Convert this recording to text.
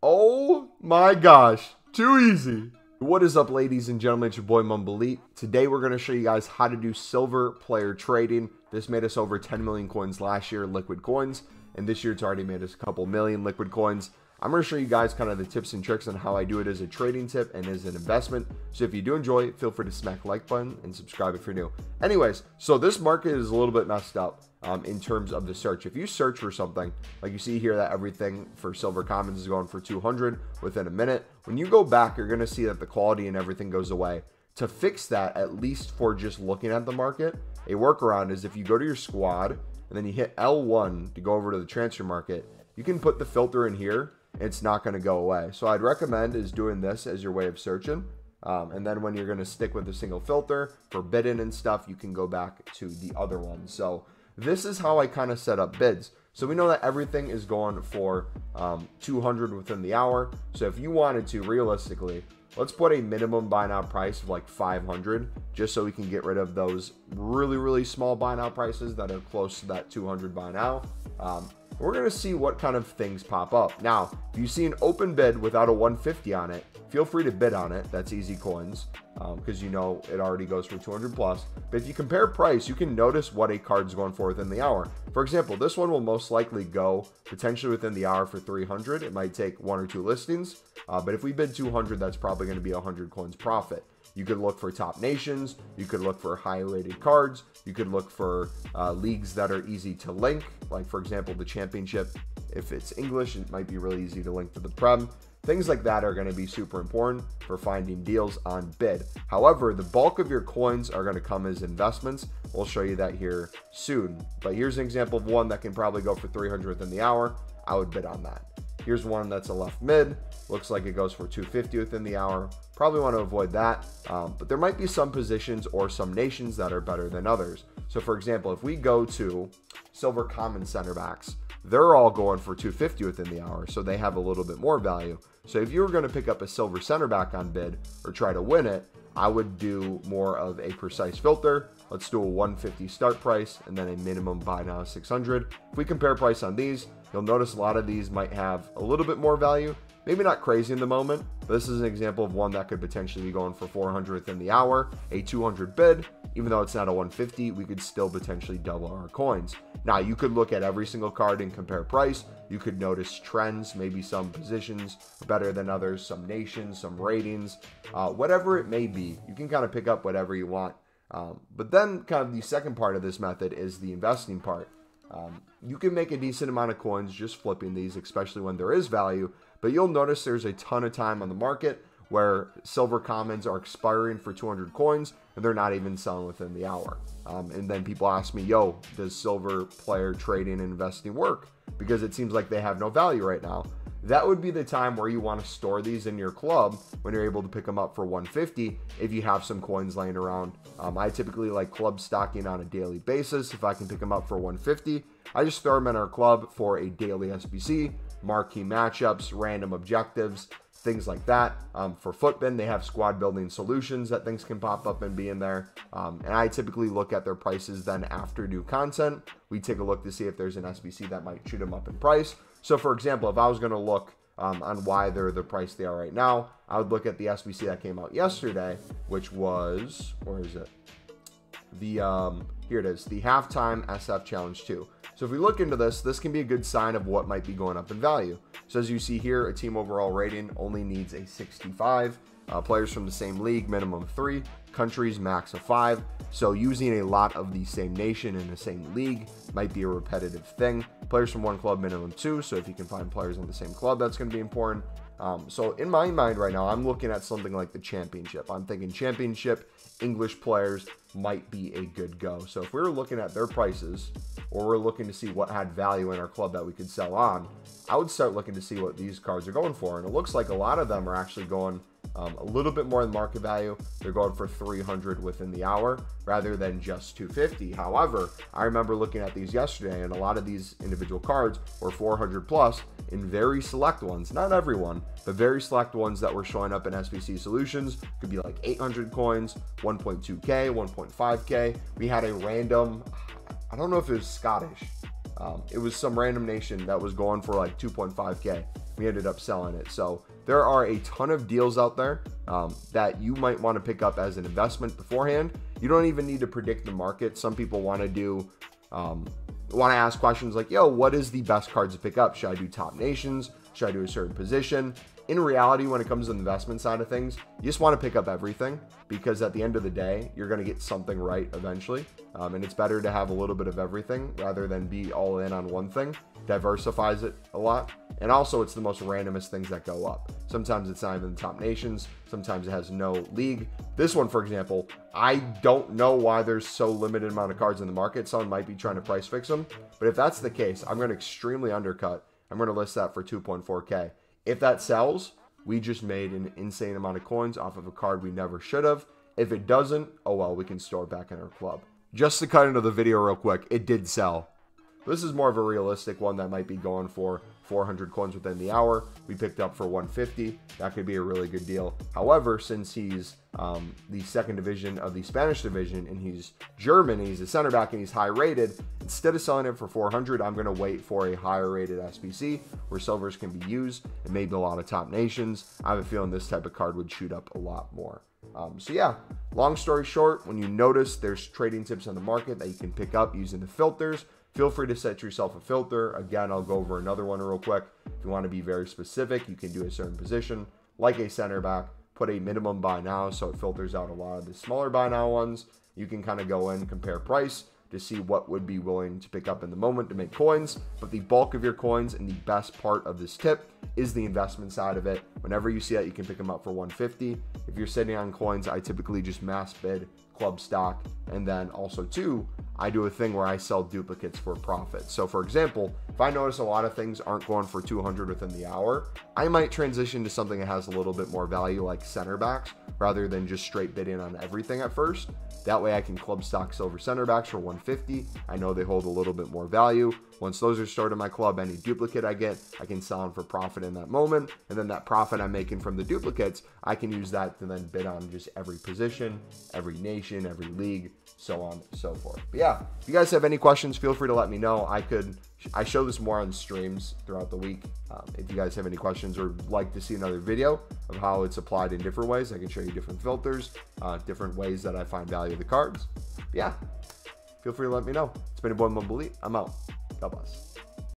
Oh my gosh, too easy. What is up, ladies and gentlemen? It's your boy Mumbleet. Today we're going to show you guys how to do silver player trading. This made us over 10 million coins last year, liquid coins, and this year it's already made us a couple million liquid coins. I'm going to show you guys kind of the tips and tricks on how I do it as a trading tip and as an investment. So if you do enjoy it, feel free to smack the like button and subscribe if you're new. Anyways, so this market is a little bit messed up in terms of the search. If you search for something, like you see here that everything for silver commons is going for 200 within a minute. When you go back, you're going to see that the quality and everything goes away. To fix that, at least for just looking at the market, a workaround is if you go to your squad and then you hit L1 to go over to the transfer market, you can put the filter in here. It's not going to go away. So I'd recommend is doing this as your way of searching. And then when you're going to stick with a single filter for bidding and stuff, you can go back to the other one. So this is how I kind of set up bids. So we know that everything is going for 200 within the hour. So if you wanted to, realistically, let's put a minimum buy now price of like 500, just so we can get rid of those really small buy now prices that are close to that 200 buy now. We're going to see what kind of things pop up. Now, if you see an open bid without a 150 on it, feel free to bid on it. That's easy coins because you know it already goes for 200 plus. But if you compare price, you can notice what a card's going for within the hour. For example, this one will most likely go potentially within the hour for 300. It might take 1 or 2 listings. But if we bid 200, that's probably going to be 100 coins profit. You could look for top nations. You could look for high rated cards. You could look for leagues that are easy to link. Like, for example, the championship. If it's English, it might be really easy to link to the Prem. Things like that are going to be super important for finding deals on bid. However, the bulk of your coins are going to come as investments. We'll show you that here soon. But here's an example of one that can probably go for 300 within the hour. I would bid on that. Here's one that's a left mid. Looks like it goes for 250 within the hour. Probably want to avoid that. But there might be some positions or some nations that are better than others. So for example, if we go to silver common center backs, they're all going for 250 within the hour. So they have a little bit more value. So if you were going to pick up a silver center back on bid or try to win it, I would do more of a precise filter. Let's do a 150 start price and then a minimum buy now 600. If we compare price on these, you'll notice a lot of these might have a little bit more value. Maybe not crazy in the moment, but this is an example of one that could potentially be going for 400 within the hour, a 200 bid. Even though it's not a 150, we could still potentially double our coins. Now, you could look at every single card and compare price. You could notice trends, maybe some positions are better than others, some nations, some ratings, whatever it may be. You can kind of pick up whatever you want. But then kind of the second part of this method is the investing part. You can make a decent amount of coins just flipping these, especially when there is value. But you'll notice there's a ton of time on the market where silver commons are expiring for 200 coins and they're not even selling within the hour. And then people ask me, yo, does silver player trading and investing work? Because it seems like they have no value right now. That would be the time where you want to store these in your club when you're able to pick them up for 150 if you have some coins laying around. I typically like club stocking on a daily basis. If I can pick them up for 150, I just throw them in our club for a daily SBC, marquee matchups, random objectives, things like that. For Footbin, they have squad building solutions that things can pop up and be in there. And I typically look at their prices then after new content. We take a look to see if there's an SBC that might shoot them up in price. So for example, if I was going to look on why they're the price they are right now, I would look at the SBC that came out yesterday, which was, where is it? Here it is, the halftime SF challenge 2. So if we look into this, this can be a good sign of what might be going up in value. So as you see here, a team overall rating only needs a 65. Players from the same league, minimum 3. Countries, max of 5. So using a lot of the same nation in the same league might be a repetitive thing. Players from one club, minimum 2. So if you can find players in the same club, that's going to be important. So in my mind right now, I'm looking at something like the championship. I'm thinking championship English players might be a good go. So if we were looking at their prices, or we're looking to see what had value in our club that we could sell on, I would start looking to see what these cards are going for. And it looks like a lot of them are actually going a little bit more than market value. They're going for 300 within the hour rather than just 250. However, I remember looking at these yesterday, and a lot of these individual cards were 400 plus in very select ones, not everyone, but very select ones that were showing up in SBC solutions. Could be like 800 coins, 1.2k, 1.5k. We had a random, I don't know if it was Scottish, It was some random nation that was going for like 2.5K. We ended up selling it. So there are a ton of deals out there that you might want to pick up as an investment beforehand. You don't even need to predict the market. Some people want to do, want to ask questions like, yo, what is the best cards to pick up? Should I do top nations? Should I do a certain position? In reality, when it comes to the investment side of things, you just want to pick up everything, because at the end of the day, you're going to get something right eventually. And it's better to have a little bit of everything rather than be all in on one thing. Diversifies it a lot. And also, it's the most randomest things that go up. Sometimes it's not even the top nations. Sometimes it has no league. This one, for example, I don't know why there's so limited amount of cards in the market. Someone might be trying to price fix them. But if that's the case, I'm going to extremely undercut. I'm going to list that for 2.4K. If that sells, we just made an insane amount of coins off of a card we never should have. If it doesn't, oh well, we can store it back in our club. Just to cut into the video real quick, it did sell. This is more of a realistic one that might be going for 400 coins within the hour. We picked up for 150. That could be a really good deal. However, since he's the second division of the Spanish division and he's German, and he's a center back and he's high rated, instead of selling it for 400, I'm going to wait for a higher rated SBC where silvers can be used and maybe a lot of top nations. I have a feeling this type of card would shoot up a lot more. So yeah, long story short, when you notice there's trading tips on the market that you can pick up using the filters, feel free to set yourself a filter. Again, I'll go over another one real quick. If you want to be very specific, you can do a certain position, like a center back, put a minimum buy now so it filters out a lot of the smaller buy now ones. You can kind of go in, compare price to see what would be willing to pick up in the moment to make coins. But the bulk of your coins and the best part of this tip is the investment side of it. Whenever you see that, you can pick them up for 150. If you're sitting on coins, I typically just mass bid club stock. And then also too, I do a thing where I sell duplicates for profit. So for example, if I notice a lot of things aren't going for 200 within the hour, I might transition to something that has a little bit more value, like center backs, rather than just straight bidding on everything at first. That way I can club stock silver center backs for 150. I know they hold a little bit more value. Once those are stored in my club, any duplicate I get, I can sell them for profit in that moment. And then that profit I'm making from the duplicates, I can use that to then bid on just every position, every nation, every league, so on and so forth. But yeah, if you guys have any questions, feel free to let me know. I show this more on streams throughout the week. If you guys have any questions or like to see another video of how it's applied in different ways, I can show you different filters, different ways that I find value of the cards. But yeah, feel free to let me know. It's been your boy Mumble Elite. I'm out. God bless.